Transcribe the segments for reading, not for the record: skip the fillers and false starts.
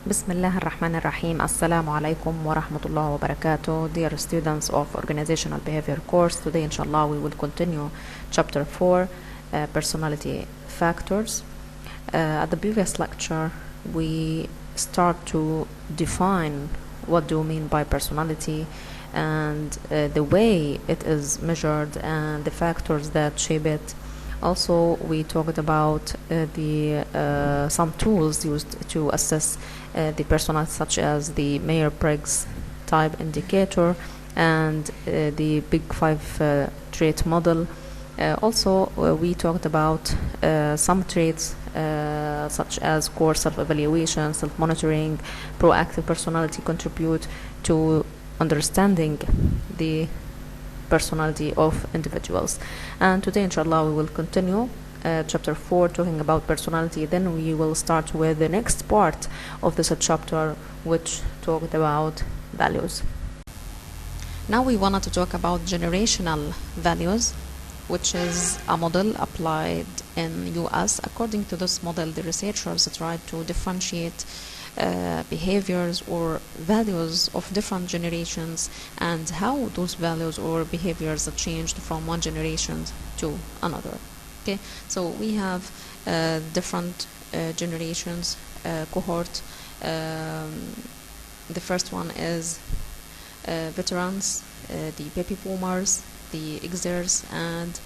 بسم الله الرحمن الرحيم. السلام عليكم ورحمة الله وبركاته. Dear students of Organizational Behavior course, today inshallah we will continue chapter 4, personality factors. At the previous lecture we start to define what do we mean by personality and the way it is measured and the factors that shape it. Also, we talked about some tools used to assess the personality, such as the Myers-Briggs type indicator and the Big Five trait model. Also, we talked about some traits such as core self-evaluation, self-monitoring, proactive personality contribute to understanding the personality of individuals. And today inshallah we will continue chapter 4 talking about personality. Then we will start with the next part of this chapter, which talked about values. Now we wanted to talk about generational values, which is a model applied in US. According to this model, the researchers tried to differentiate behaviors or values of different generations and how those values or behaviors changed from one generation to another. Okay, so we have different generations cohort. The first one is veterans, the baby boomers, the Xers, and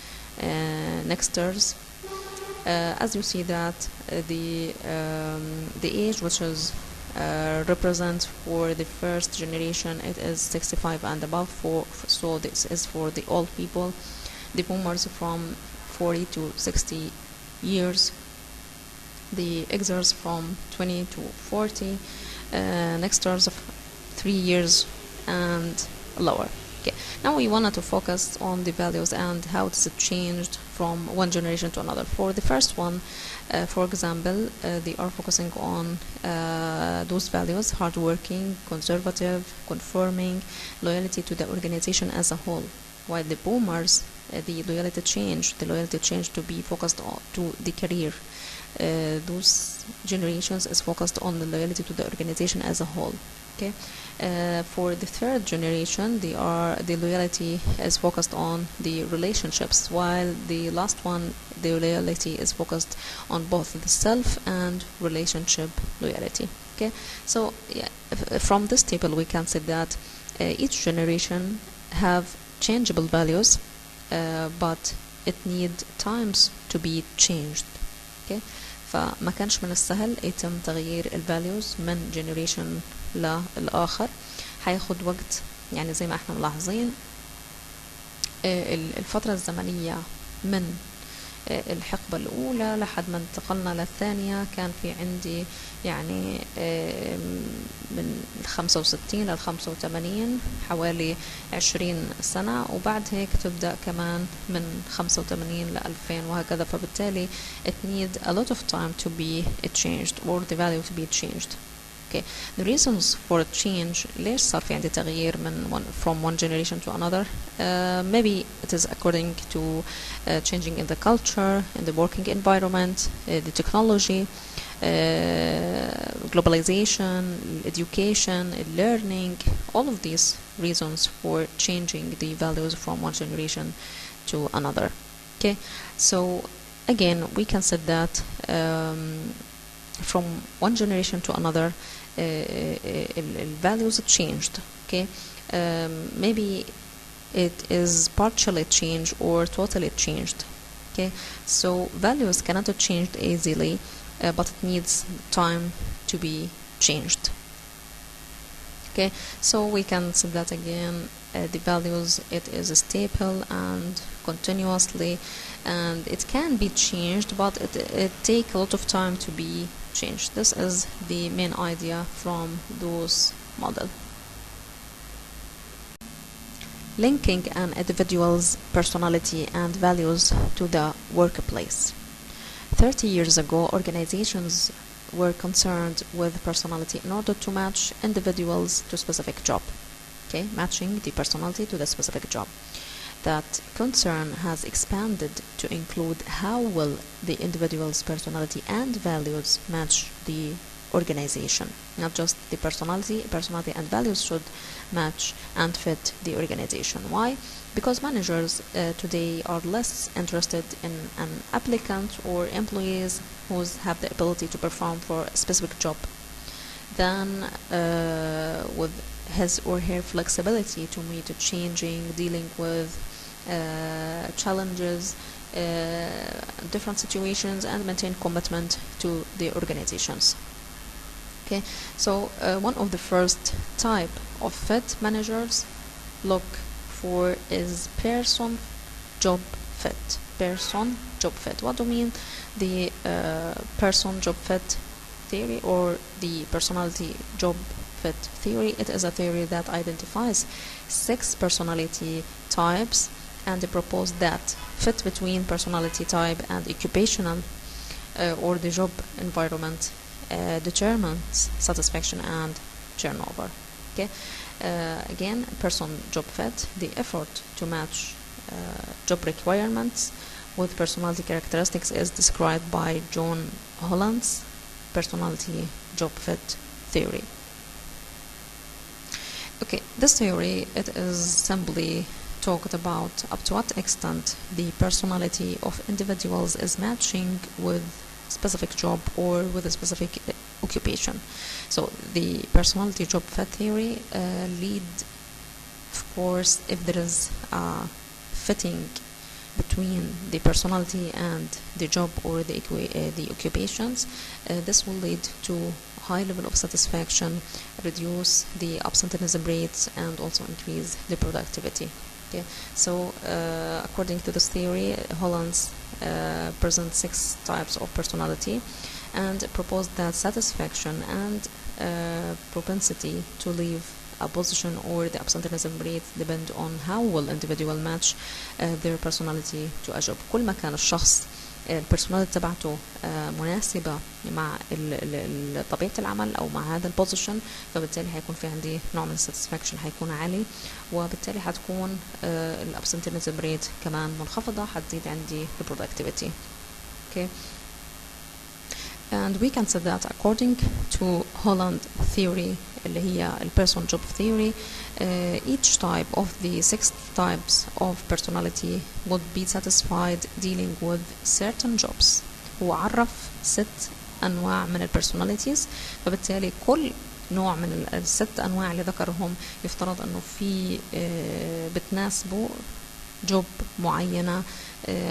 nexters. As you see that the age which is represent for the first generation, it is 65 and above. So this is for the old people. The boomers from 40 to 60 years. The Xers from 20 to 40. Nexters of 3 years and lower. Okay. Now we wanted to focus on the values and how it's changed from one generation to another. For the first one, for example, they are focusing on those values: hardworking, conservative, conforming, loyalty to the organization as a whole. While the boomers, the loyalty changed to be focused on to the career. Those generations is focused on the loyalty to the organization as a whole. Okay. For the third generation, the loyalty is focused on the relationships, while the last one, the loyalty is focused on both the self and relationship loyalty. Okay, so yeah, from this table we can say that each generation have changeable values, but it need times to be changed. Okay, فما كانش من السهل يتم تغيير الفاليوز من جنريشن للآخر. هياخد وقت، يعني زي ما احنا ملاحظين الفترة الزمنية من الحقبة الأولى لحد ما انتقلنا للثانية كان في عندي يعني من 65 لل 85 حوالي 20 سنة، وبعد هيك تبدأ كمان من 85 ل 2000 وهكذا. فبالتالي it need a lot of time to be changed or the value to be changed. Okay. The reasons for change, ليش صار في عندي تغيير من from one generation to another? Maybe it is according to changing in the culture, in the working environment, the technology, globalization, education, learning, all of these reasons for changing the values from one generation to another. Okay, so again we can say that from one generation to another values changed. Okay, maybe it is partially changed or totally changed. Okay, so values cannot be changed easily, but it needs time to be changed. Okay, so we can say that again, the values, it is stable and continuously, and it can be changed, but it takes a lot of time to be changed. This is the main idea from those model. Linking an individual's personality and values to the workplace. 30 years ago, organizations were concerned with personality in order to match individuals to specific job. Okay, matching the personality to the specific job. That concern has expanded to include how will the individual's personality and values match the organization, not just the personality. Personality and values should match and fit the organization. Why? Because managers today are less interested in an applicant or employees who have the ability to perform for a specific job than with his or her flexibility to meet changing, dealing with challenges, different situations, and maintain commitment to the organizations. Okay, so one of the first type of fit managers look for is person job fit. Person job fit. What do you mean the person job fit theory or the personality job fit theory? It is a theory that identifies 6 personality types and proposed that fit between personality type and occupational or the job environment determines satisfaction and turnover. Okay, again, person job fit, the effort to match job requirements with personality characteristics is described by John Holland's personality job fit theory. Okay, this theory, it is simply talked about up to what extent the personality of individuals is matching with specific job or with a specific occupation. So the personality job fit theory lead, of course, if there is a fitting between the personality and the job or the occupations, this will lead to high level of satisfaction, reduce the absenteeism rates, and also increase the productivity. Okay, so according to this theory, Holland's presents 6 types of personality and proposed that satisfaction and propensity to leave a position or the absenteeism rate depend on how will individual match their personality to a job. كل ما كان الشخص البرسوناليتي تبعته مناسبة مع طبيعة العمل أو مع هذا البوزيشن، فبالتالي هيكون في عندي نوع من الساتسفاكشن هيكون عالي، وبالتالي هتكون الابسنتيزم ريت كمان منخفضة، هتزيد عندي البرودكتيفيتي. Okay. And we can say that according to Holland theory اللي هي person job theory, each type of the 6 types of personality would be satisfied dealing with certain jobs. هو عرف 6 أنواع من personalities، فبالتالي كل نوع من 6 أنواع اللي ذكرهم يفترض أنه في بتناسبه job معينة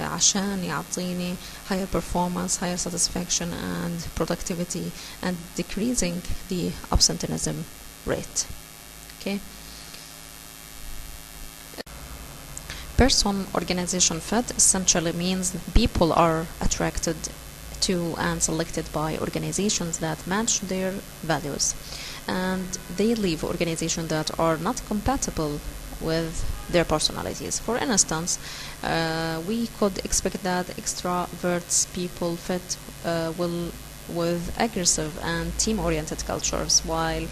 عشان يعطيني higher performance, higher satisfaction and productivity and decreasing the absenteeism rate. Okay. Person organization fit essentially means people are attracted to and selected by organizations that match their values, and they leave organizations that are not compatible with their personalities. For instance, we could expect that extroverts people fit with aggressive and team-oriented cultures, while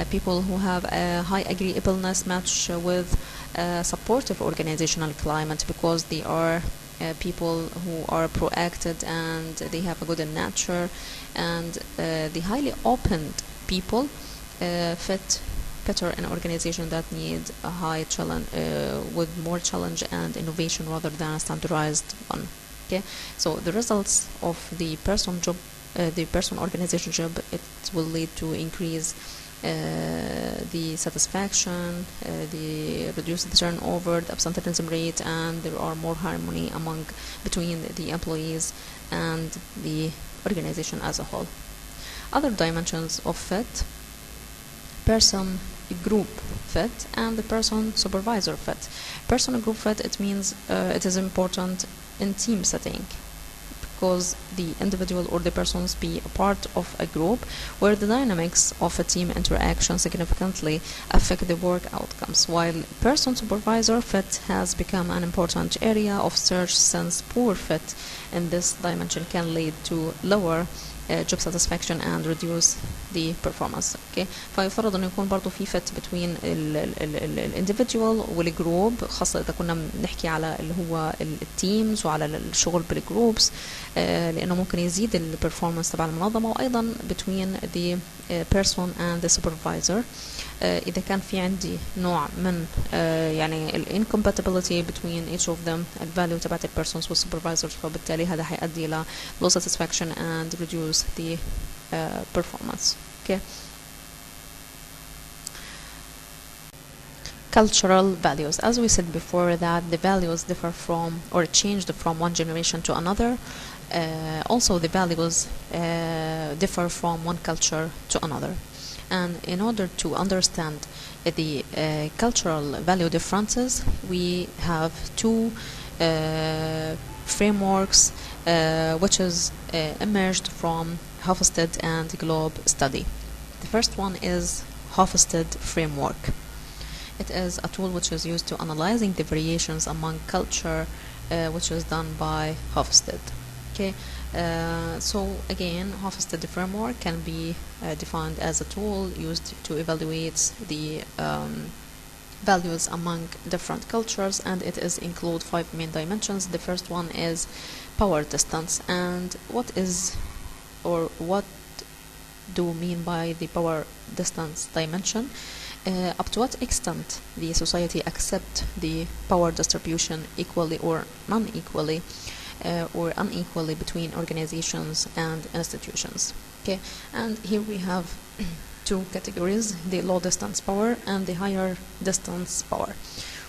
people who have a high agreeableness match with a supportive organizational climate because they are people who are proactive and they have a good nature, and the highly open people fit better in an organization that need a high challenge with more challenge and innovation rather than a standardized one. Okay, so the results of the person job, the person organization job, it will lead to increase the satisfaction, the reduce the turnover, the absenteeism rate, and there are more harmony between the employees and the organization as a whole. Other dimensions of fit: person group fit and the person supervisor fit. Person group fit, it means it is important in team setting because the individual or the persons be a part of a group where the dynamics of a team interaction significantly affect the work outcomes, while person supervisor fit has become an important area of search since poor fit in this dimension can lead to lower job satisfaction and reduce the performance. okay. فيفترض انه يكون برضو في fit between ال individual والجروب، خاصة اذا كنا بنحكي على اللي هو التيمز وعلى الشغل بالجروبس، لانه ممكن يزيد البرفورمانس تبع المنظمة، وايضا between the person and the supervisor. إذا كان في عندي نوع من يعني ال incompatibility between each of them، الفاليو تبعت ال persons وال supervisors، فبالتالي هذا حيؤدي إلى low satisfaction and reduce the performance. okay. Cultural values. As we said before, that the values differ from or changed from one generation to another. Also, the values differ from one culture to another. And in order to understand the cultural value differences, we have two frameworks which is emerged from Hofstede and Globe study. The first one is Hofstede framework. It is a tool which is used to analyzing the variations among culture, which is done by Hofstede. Okay. So again, Hofstede framework can be defined as a tool used to evaluate the values among different cultures, and it is include 5 main dimensions. The first one is power distance, and what do we mean by the power distance dimension? Up to what extent the society accept the power distribution equally or non-equally, or unequally between organizations and institutions. Okay, and here we have two categories: the low distance power and the higher distance power.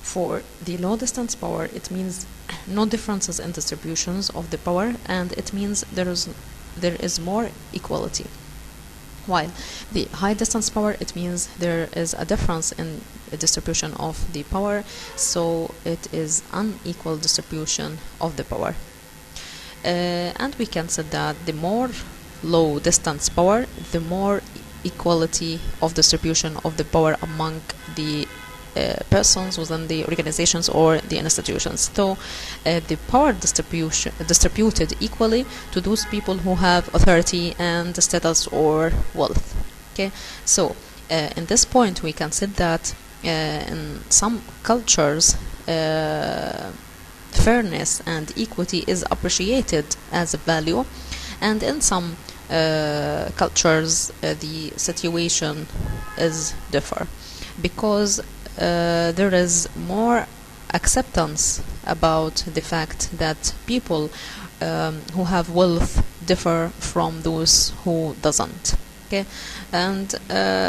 For the low distance power, it means no differences in distributions of the power, and it means there is more equality. While the high distance power, it means there is a difference in the distribution of the power, so it is unequal distribution of the power. And we can say that the more low distance power, the more equality of distribution of the power among the persons within the organizations or the institutions. So the power distributed equally to those people who have authority and status or wealth. Okay, so in this point we can say that in some cultures fairness and equity is appreciated as a value, and in some cultures the situation is different, because there is more acceptance about the fact that people who have wealth differ from those who doesn't. Okay, and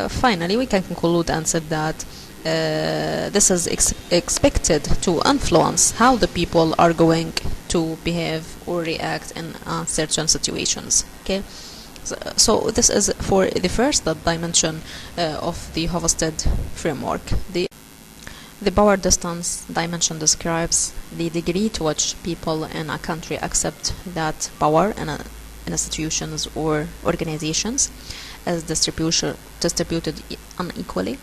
finally we can conclude and say that this is expected to influence how the people are going to behave or react in certain situations. Okay. So this is for the first dimension of the Hofstede framework. The power distance dimension describes the degree to which people in a country accept that power in institutions or organizations is distributed unequally.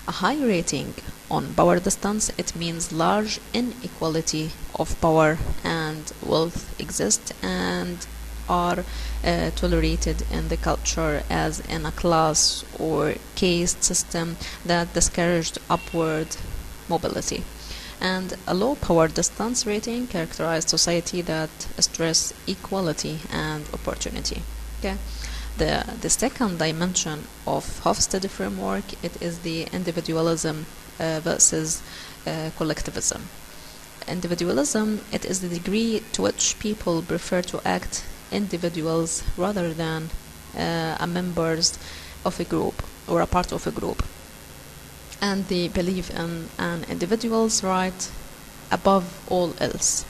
A high rating on power distance, it means large inequality of power and wealth exist and are tolerated in the culture as in a class or caste system that discouraged upward mobility. And a low power distance rating characterized society that stress equality and opportunity. Okay. The second dimension of Hofstede framework, it is the individualism versus collectivism. Individualism, it is the degree to which people prefer to act individuals rather than members of a group or a part of a group, and they believe in an individual's right above all else.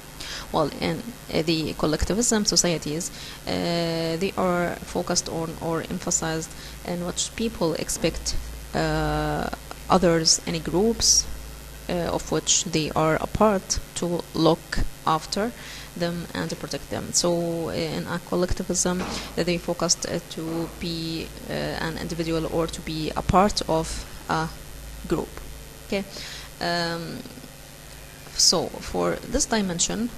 While in the collectivism societies, they are focused on or emphasized in which people expect others in groups of which they are a part to look after them and to protect them. So in a collectivism, they focused to be an individual or to be a part of a group. Okay. So for this dimension,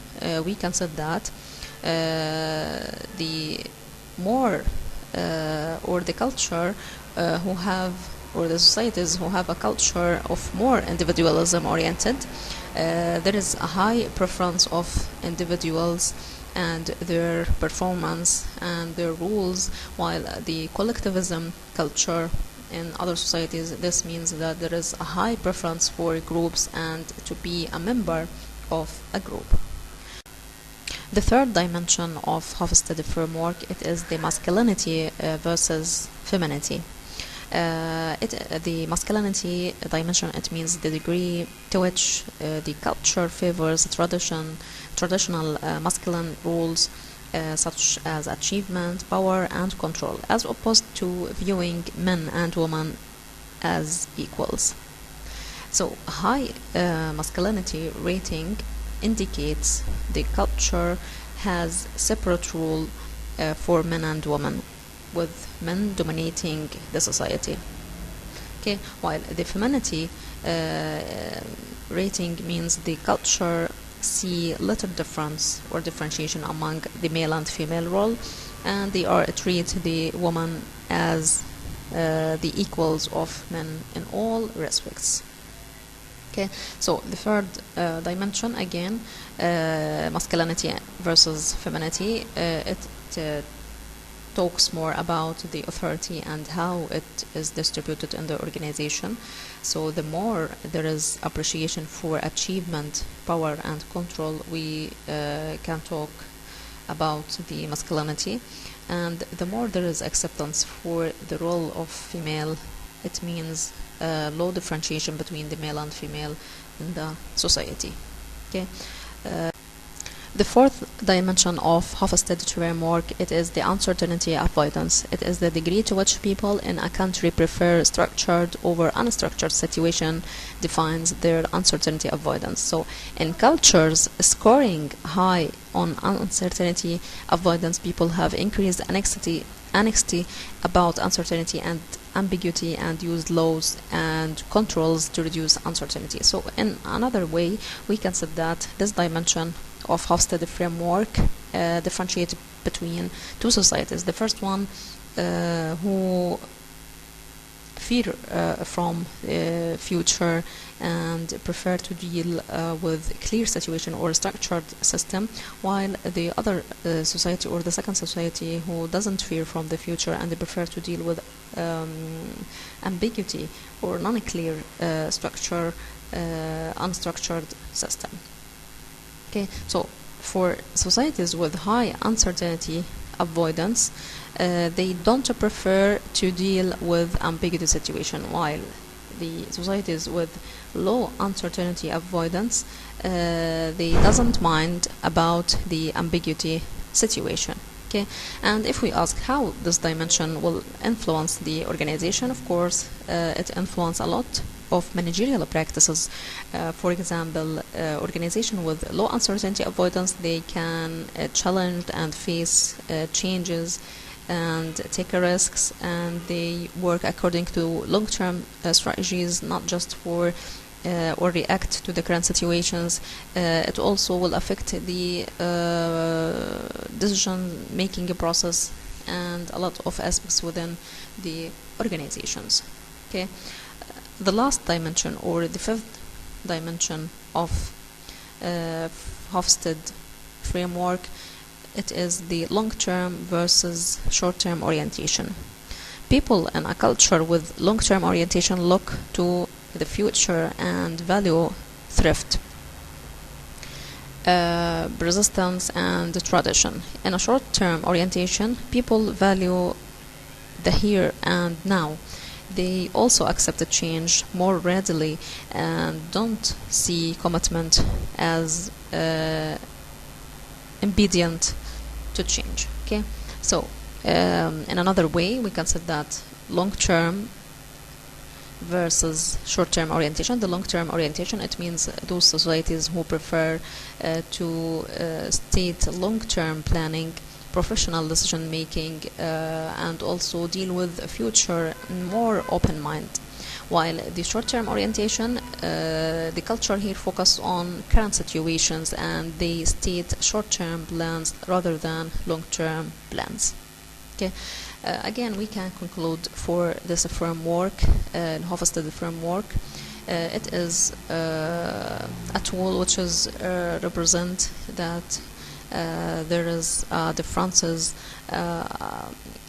we can say that the more or the culture who have, or the societies who have a culture of more individualism oriented, there is a high preference of individuals and their performance and their rules, while the collectivism culture in other societies, this means that there is a high preference for groups and to be a member of a group. The third dimension of Hofstede framework, it is the masculinity versus femininity. The masculinity dimension, it means the degree to which the culture favors traditional masculine roles such as achievement, power, and control, as opposed to viewing men and women as equals. So high masculinity rating indicates the culture has separate rule for men and women, with men dominating the society. Okay, while the femininity rating means the culture see little difference or differentiation among the male and female role, and they are treat the woman as the equals of men in all respects. Okay, so the third dimension, again, masculinity versus femininity, it talks more about the authority and how it is distributed in the organization. So the more there is appreciation for achievement, power, and control, we can talk about the masculinity, and the more there is acceptance for the role of female, it means low differentiation between the male and female in the society. Okay. The fourth dimension of Hofstede framework, it is the uncertainty avoidance. It is the degree to which people in a country prefer structured over unstructured situation defines their uncertainty avoidance. So in cultures scoring high on uncertainty avoidance, people have increased anxiety about uncertainty and ambiguity, and use laws and controls to reduce uncertainty. So in another way, we can say that this dimension of Hofstede framework differentiate between two societies. The first one who fear from future and prefer to deal with clear situation or structured system, while the other society, or the second society, who doesn't fear from the future and they prefer to deal with ambiguity or non-clear structure, unstructured system. Okay, so for societies with high uncertainty avoidance, they don't prefer to deal with ambiguity situation, while the societies with low uncertainty avoidance, they doesn't mind about the ambiguity situation. Okay, and if we ask how this dimension will influence the organization, of course, it influences a lot of managerial practices. For example, organization with low uncertainty avoidance, they can challenge and face changes and take risks, and they work according to long-term strategies, not just for or react to the current situations. It also will affect the decision-making process and a lot of aspects within the organizations. Okay. The last dimension, or the fifth dimension of Hofstede framework, it is the long-term versus short-term orientation. People in a culture with long-term orientation look to the future and value thrift, resistance, and tradition. In a short-term orientation, people value the here and now. They also accept the change more readily and don't see commitment as impedient to change. Okay, so in another way, we can say that long-term versus short-term orientation. The long-term orientation, it means those societies who prefer to state long-term planning, professional decision making, and also deal with the future in more open mind. While the short-term orientation, the culture here focus on current situations and they state short-term plans rather than long-term plans. Okay, Again, we can conclude for this framework, Hofstede framework, it is a tool which is represent that there is differences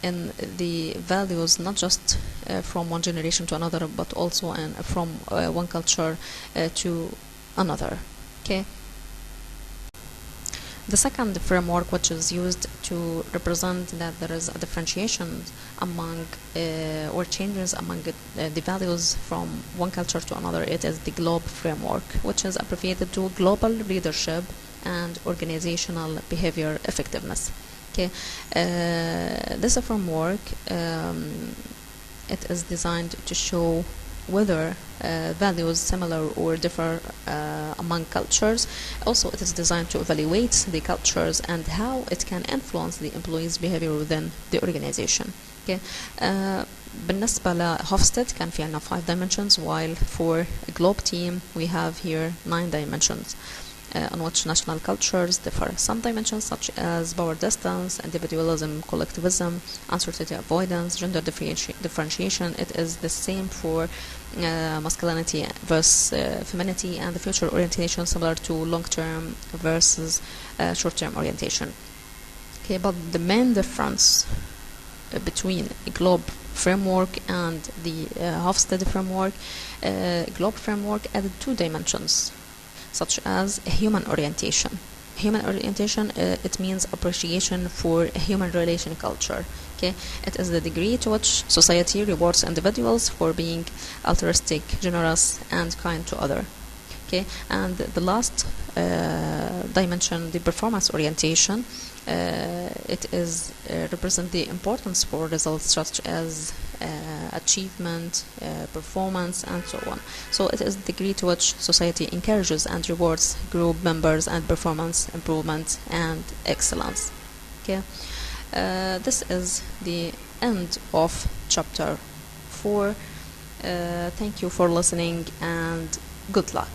in the values, not just from one generation to another, but also from one culture to another. Okay. The second framework, which is used to represent that there is a differentiation among or changes among the values from one culture to another, it is the GLOBE framework, which is abbreviated to Global Leadership and Organizational Behavior Effectiveness. Okay, this framework it is designed to show whether values similar or differ among cultures. Also, it is designed to evaluate the cultures and how it can influence the employees' behavior within the organization. Okay. بالنسبة لهوفستد كان في عنا 5 dimensions, while for a globe team we have here 9 dimensions. On which national cultures differ. Some dimensions such as power distance, individualism, collectivism, uncertainty avoidance, gender differentiation. It is the same for masculinity versus femininity, and the future orientation similar to long-term versus short-term orientation. Okay, but the main difference between a GLOBE framework and the Hofstede framework, GLOBE framework added 2 dimensions, such as human orientation. Human orientation, it means appreciation for a human relation culture. Okay, it is the degree to which society rewards individuals for being altruistic, generous, and kind to others. Okay, and the last dimension, the performance orientation, it is represent the importance for results such as achievement, performance, and so on. So it is the degree to which society encourages and rewards group members and performance improvement and excellence. Okay, this is the end of chapter 4. Thank you for listening and good luck.